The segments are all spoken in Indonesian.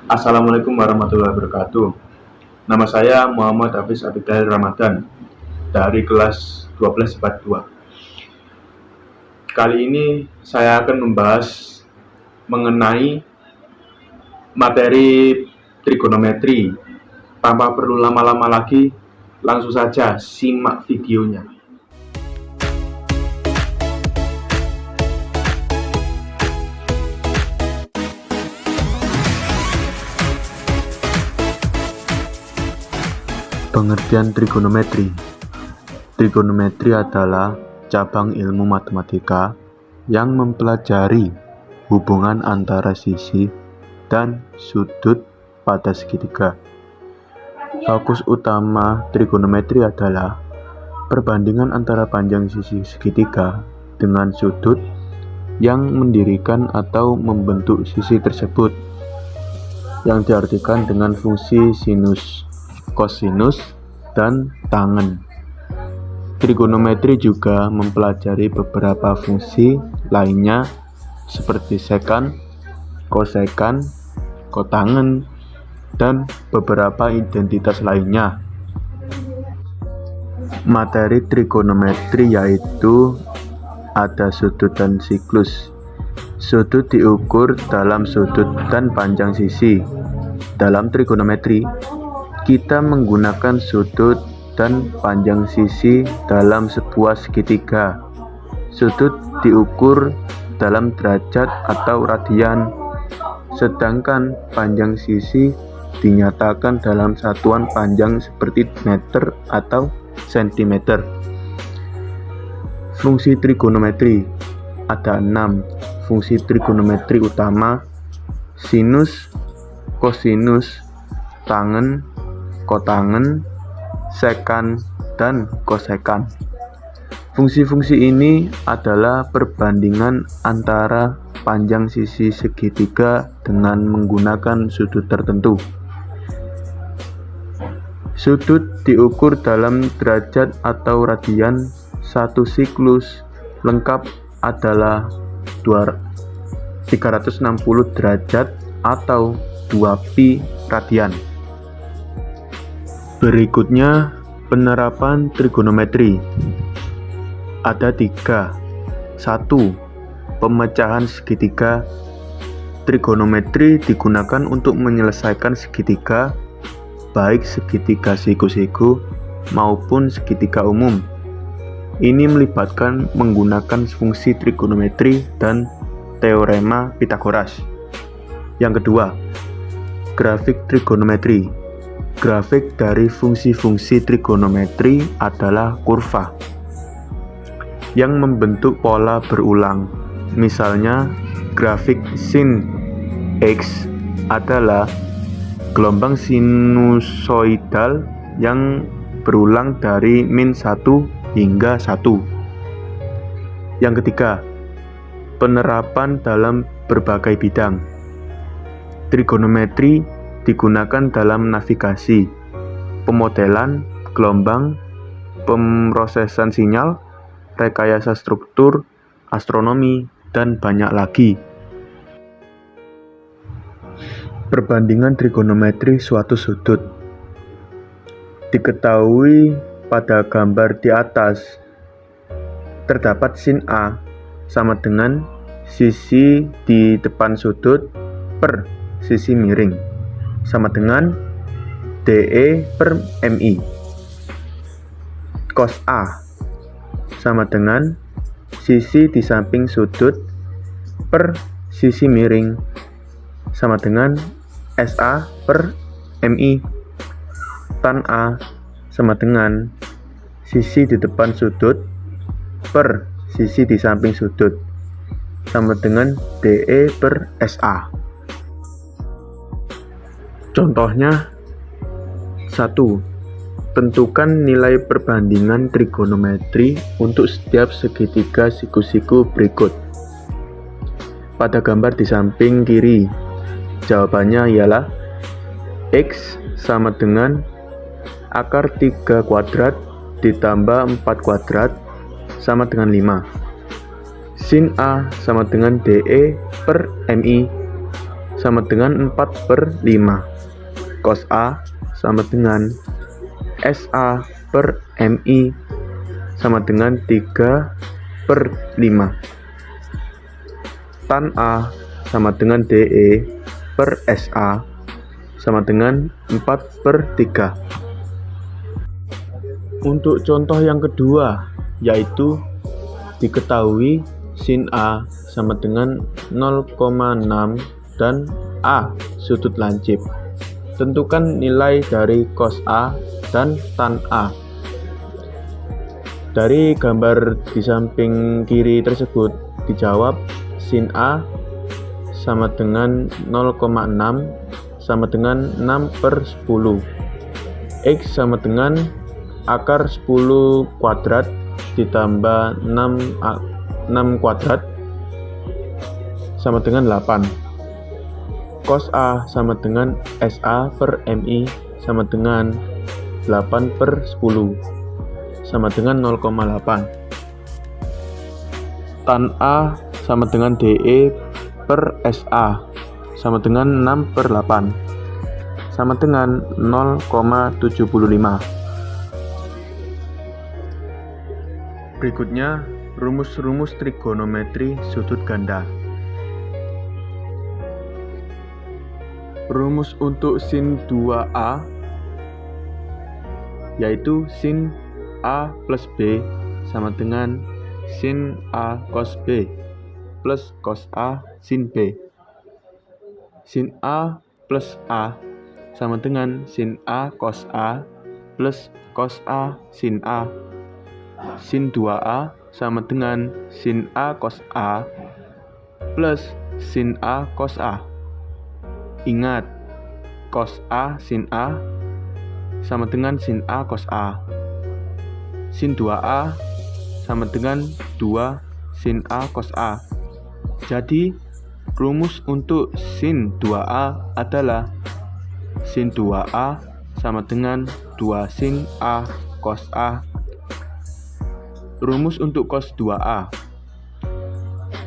Assalamualaikum warahmatullahi wabarakatuh. Nama saya Muhammad Hafiz Abidal Ramadan dari kelas 12 IPA 2. Kali ini saya akan membahas mengenai materi trigonometri. Tanpa perlu lama-lama lagi, langsung saja simak videonya. Pengertian trigonometri. Trigonometri adalah cabang ilmu matematika yang mempelajari hubungan antara sisi dan sudut pada segitiga. Fokus utama trigonometri adalah perbandingan antara panjang sisi segitiga dengan sudut yang mendirikan atau membentuk sisi tersebut, yang diartikan dengan fungsi sinus, kosinus, dan tangen. Trigonometri juga mempelajari beberapa fungsi lainnya seperti sekan, kosekan, kotangen, dan beberapa identitas lainnya. Materi trigonometri yaitu ada sudut dan siklus. Sudut diukur dalam sudut dan panjang sisi. Dalam trigonometri, kita menggunakan sudut dan panjang sisi dalam sebuah segitiga. Sudut diukur dalam derajat atau radian, sedangkan panjang sisi dinyatakan dalam satuan panjang seperti meter atau sentimeter. Fungsi trigonometri ada 6 fungsi trigonometri utama: sinus, kosinus, tangen, kotangen, sekan, dan kosekan. Fungsi-fungsi ini adalah perbandingan antara panjang sisi segitiga dengan menggunakan sudut tertentu. Sudut diukur dalam derajat atau radian. Satu siklus lengkap adalah 360 derajat atau 2pi radian. Berikutnya, penerapan trigonometri. Ada 3. 1. Pemecahan segitiga. Trigonometri digunakan untuk menyelesaikan segitiga, baik segitiga siku-siku maupun segitiga umum. Ini melibatkan menggunakan fungsi trigonometri dan teorema Pythagoras. Yang kedua, grafik trigonometri. Grafik dari fungsi-fungsi trigonometri adalah kurva yang membentuk pola berulang. Misalnya, grafik sin X adalah gelombang sinusoidal yang berulang dari -1 hingga 1. Yang ketiga, penerapan dalam berbagai bidang. Trigonometri digunakan dalam navigasi, pemodelan gelombang, pemrosesan sinyal, rekayasa struktur, astronomi, dan banyak lagi. Perbandingan trigonometri suatu sudut. Diketahui pada gambar di atas, terdapat sin A sama dengan sisi di depan sudut per sisi miring, sama dengan DE per MI. Cos A sama dengan sisi di samping sudut per sisi miring, sama dengan SA per MI. Tan A sama dengan sisi di depan sudut per sisi di samping sudut, sama dengan DE per SA. Contohnya, 1. Tentukan nilai perbandingan trigonometri untuk setiap segitiga siku-siku berikut. Pada gambar di samping kiri, jawabannya ialah X sama dengan akar 3 kuadrat ditambah 4 kuadrat sama dengan 5. Sin A sama dengan DE per MI sama dengan 4/5. Cos A sama dengan SA per MI sama dengan 3/5. Tan A sama dengan DE per SA sama dengan 4/3. Untuk contoh yang kedua, yaitu diketahui sin A sama dengan 0,6 dan A sudut lancip. Tentukan nilai dari cos A dan tan A. Dari gambar di samping kiri tersebut dijawab sin A sama dengan 0,6 sama dengan 6/10. X sama dengan akar 10 kuadrat ditambah 6 kuadrat sama dengan 8. Cos A sama dengan SA per MI sama dengan 8/10 sama dengan 0,8. Tan A sama dengan DE per SA sama dengan 6/8 sama dengan 0,75. Berikutnya, rumus-rumus trigonometri sudut ganda. Rumus untuk sin 2A yaitu sin A plus B sama dengan sin A cos B plus cos A sin B. Sin A plus A sama dengan sin A cos A plus cos A sin A. Sin 2A sama dengan sin A cos A plus sin A cos A. Ingat, cos A sin A sama dengan sin A cos A. Sin 2A sama dengan 2 sin A cos A. Jadi, rumus untuk sin 2A adalah sin 2A sama dengan 2 sin A cos A. Rumus untuk cos 2A.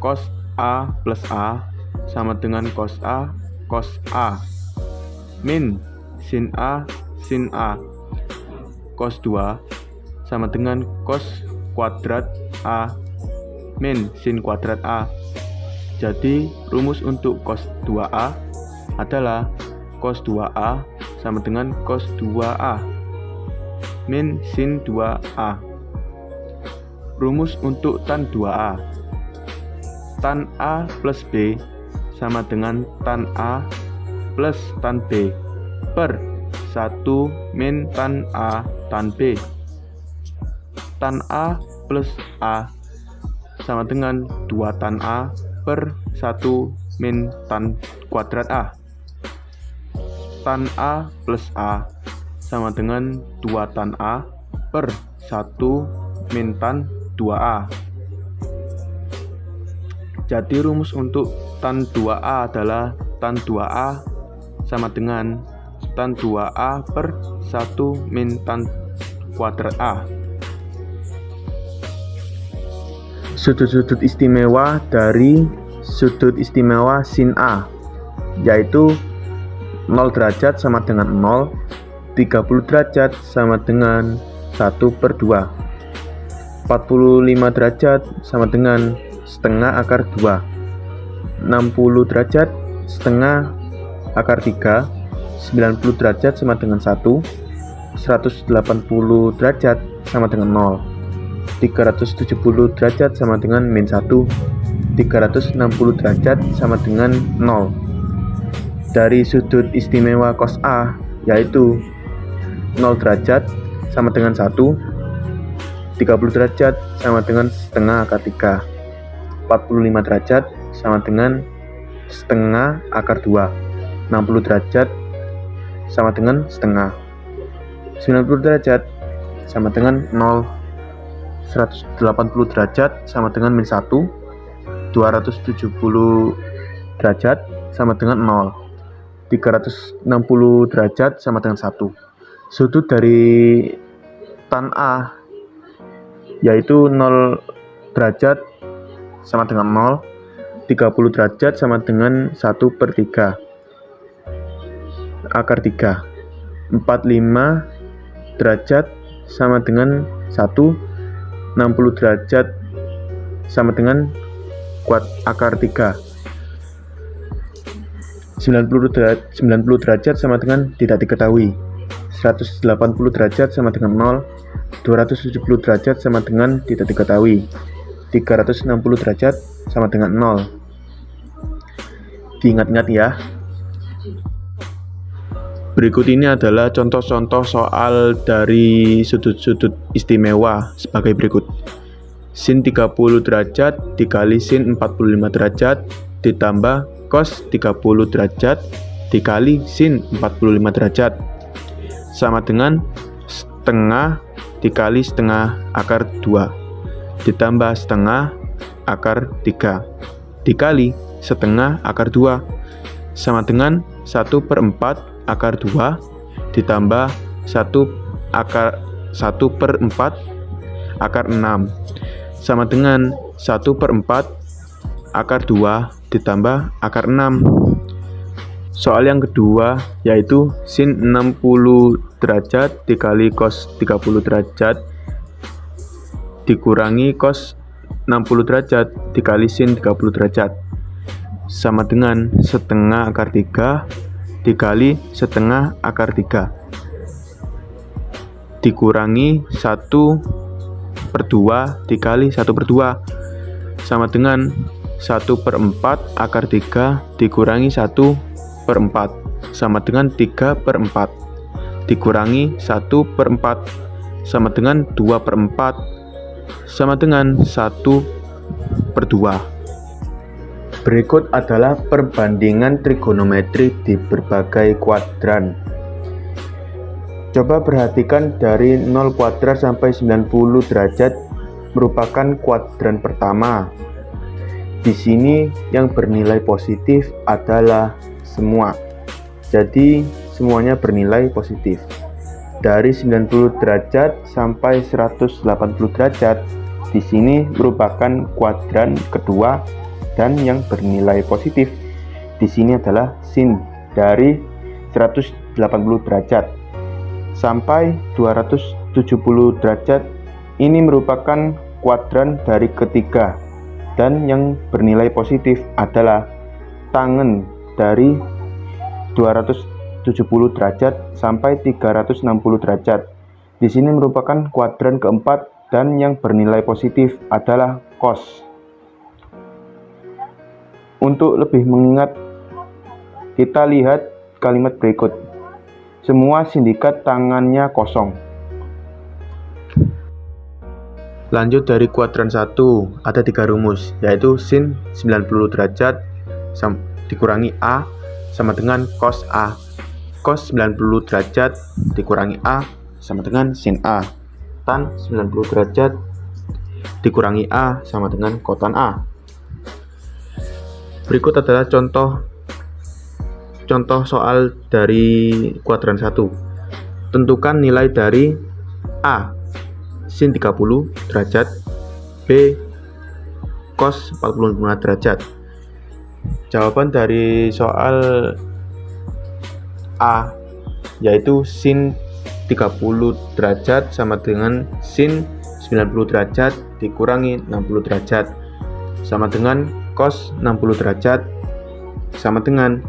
Cos A plus A sama dengan cos A cos A min sin A sin A. Cos 2 sama dengan cos kuadrat A min sin kuadrat A. Jadi rumus untuk cos 2A adalah cos 2A sama dengan cos 2A min sin 2A. Rumus untuk tan 2A. Tan A plus B sama dengan tan A plus tan B per 1 min tan A tan B. Tan A plus A sama dengan 2 tan A per 1 min tan kuadrat A. Tan A plus A sama dengan 2 tan A per 1 min tan 2A. Jadi rumus untuk tan 2A adalah tan 2A sama dengan tan 2A per 1 min tan kuadrat A. Sudut-sudut istimewa dari sudut istimewa sin A, yaitu 0 derajat sama dengan 0, 30 derajat sama dengan 1/2, 45 derajat sama dengan setengah akar 2, 60 derajat setengah akar 3, 90 derajat sama dengan 1, 180 derajat sama dengan 0, 370 derajat sama dengan min 1, 360 derajat sama dengan 0. Dari sudut istimewa cos A, yaitu 0 derajat sama dengan 1, 30 derajat sama dengan setengah akar 3, 45 derajat sama dengan setengah akar 2, 60 derajat sama dengan setengah, 90 derajat sama dengan 0, 180 derajat sama dengan min 1, 270 derajat sama dengan 0, 360 derajat sama dengan 1. Sudut dari tan A yaitu 0 derajat sama dengan 0, 30 derajat sama dengan 1/3, akar 3. 45 derajat sama dengan 1. 60 derajat sama dengan kuat akar 3. 90 derajat sama dengan tidak diketahui. 180 derajat sama dengan 0. 270 derajat sama dengan tidak diketahui. 360 derajat sama dengan 0. Diingat-ingat ya. Berikut ini adalah contoh-contoh soal dari sudut-sudut istimewa sebagai berikut. Sin 30 derajat dikali sin 45 derajat ditambah cos 30 derajat dikali sin 45 derajat sama dengan setengah dikali setengah akar 2 ditambah setengah akar 3 dikali setengah akar 2 sama dengan 1/4 akar 2 ditambah 1/4 akar 6 sama dengan 1/4 akar 2 ditambah akar 6. Soal yang kedua yaitu sin 60 derajat dikali cos 30 derajat dikurangi cos 60 derajat dikali sin 30 derajat sama dengan setengah akar 3 dikali setengah akar 3 dikurangi 1/2 dikali 1/2 sama dengan 1/4 akar 3 dikurangi 1/4 sama dengan 3/4 dikurangi 1/4 sama dengan 2/4 sama dengan 1/2. Berikut adalah perbandingan trigonometri di berbagai kuadran. Coba perhatikan dari 0 kuadrat sampai 90 derajat merupakan kuadran pertama. Di sini yang bernilai positif adalah semua. Jadi semuanya bernilai positif. Dari 90 derajat sampai 180 derajat di sini merupakan kuadran kedua dan yang bernilai positif di sini adalah sin dari 180 derajat sampai 270 derajat. Ini merupakan kuadran dari ketiga dan yang bernilai positif adalah tangen dari 270 derajat sampai 360 derajat. Di sini merupakan kuadran keempat dan yang bernilai positif adalah cos. Untuk lebih mengingat, kita lihat kalimat berikut. Semua sindikat tangannya kosong. Lanjut dari kuadran 1, ada 3 rumus, yaitu sin 90 derajat dikurangi A sama dengan cos A. Cos 90 derajat dikurangi A sama dengan sin A. Tan 90 derajat dikurangi A sama dengan kotan A. Berikut adalah contoh soal dari kuadran 1. Tentukan nilai dari A. Sin 30 derajat, B. Cos 45 derajat. Jawaban dari soal A yaitu sin 30 derajat sama dengan sin 90 derajat dikurangi 60 derajat sama dengan cos 60 derajat sama dengan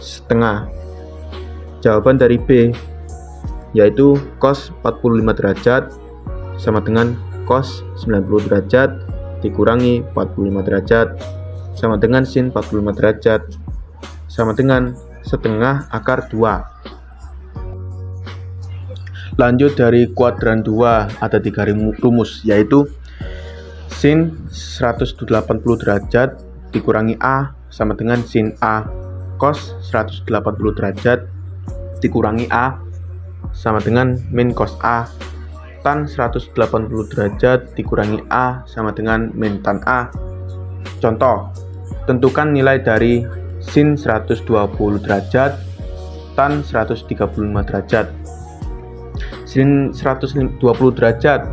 setengah. Jawaban dari B yaitu cos 45 derajat sama dengan cos 90 derajat dikurangi 45 derajat sama dengan sin 45 derajat sama dengan setengah akar 2. Lanjut dari kuadran 2, ada 3 rumus, yaitu sin 180 derajat dikurangi A sama dengan sin A. Cos 180 derajat dikurangi A sama dengan min cos A. Tan 180 derajat dikurangi A sama dengan min tan A. Contoh, tentukan nilai dari sin 120 derajat, tan 135 derajat. Sin 120 derajat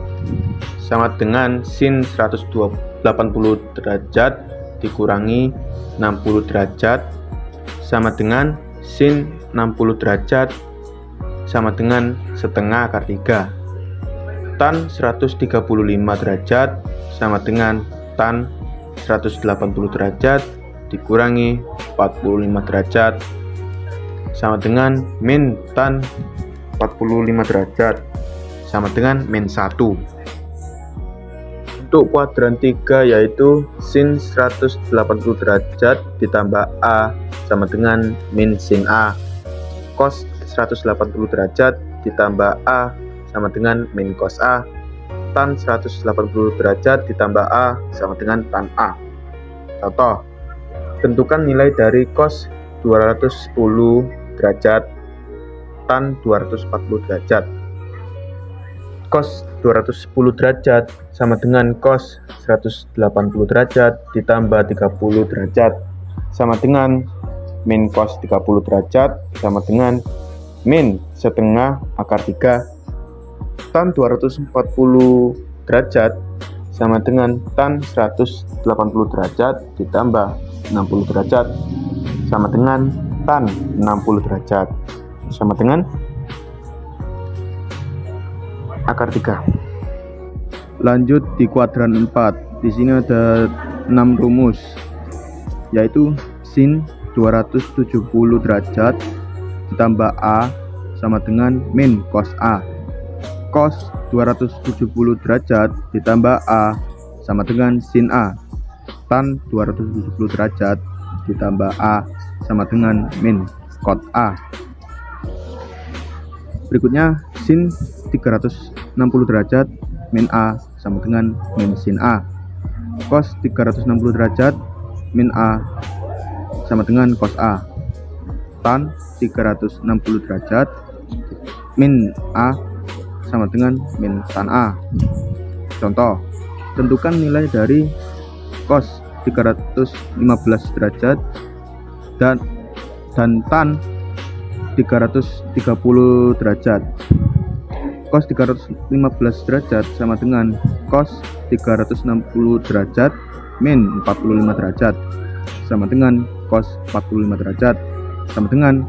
sama dengan sin 180 derajat dikurangi 60 derajat sama dengan sin 60 derajat sama dengan setengah akar 3. Tan 135 derajat sama dengan tan 180 derajat dikurangi 45 derajat sama dengan min tan 45 derajat sama dengan min 1. Untuk kuadran 3 yaitu sin 180 derajat ditambah A sama dengan min sin A. Cos 180 derajat ditambah A sama dengan min cos A. Tan 180 derajat ditambah A sama dengan tan A. Contoh, tentukan nilai dari cos 210 derajat tan 240 derajat. Cos 210 derajat sama dengan cos 180 derajat ditambah 30 derajat sama dengan min cos 30 derajat sama dengan min setengah akar 3. Tan 240 derajat sama dengan tan 180 derajat ditambah 60 derajat sama dengan tan 60 derajat sama dengan akar 3. Lanjut di kuadran 4. Di sini ada 6 rumus, yaitu sin 270 derajat ditambah A sama dengan min cos A. Cos 270 derajat ditambah A sama dengan sin A. Tan 270 derajat ditambah A sama dengan min cot A. Berikutnya sin 360 derajat min A sama dengan min sin A. Cos 360 derajat min A sama dengan cos A. Tan 360 derajat min A sama dengan min tan A. Contoh, tentukan nilai dari cos 315 derajat dan tan 330 derajat. Cos 315 derajat sama dengan cos 360 derajat min 45 derajat sama dengan cos 45 derajat sama dengan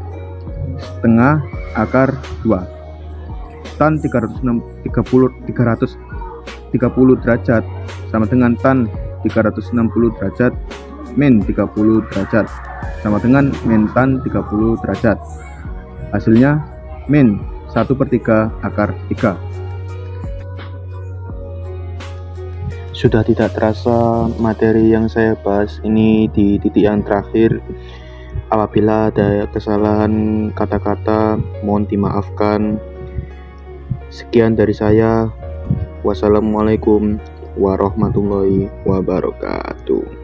setengah akar 2. Tan 330 derajat sama dengan tan 360 derajat min 30 derajat sama dengan min tan 30 derajat. Hasilnya min 1/3 akar 3. Sudah tidak terasa materi yang saya bahas ini di titik yang terakhir. Apabila ada kesalahan kata-kata, mohon dimaafkan. Sekian dari saya. Wassalamualaikum warahmatullahi wabarakatuh.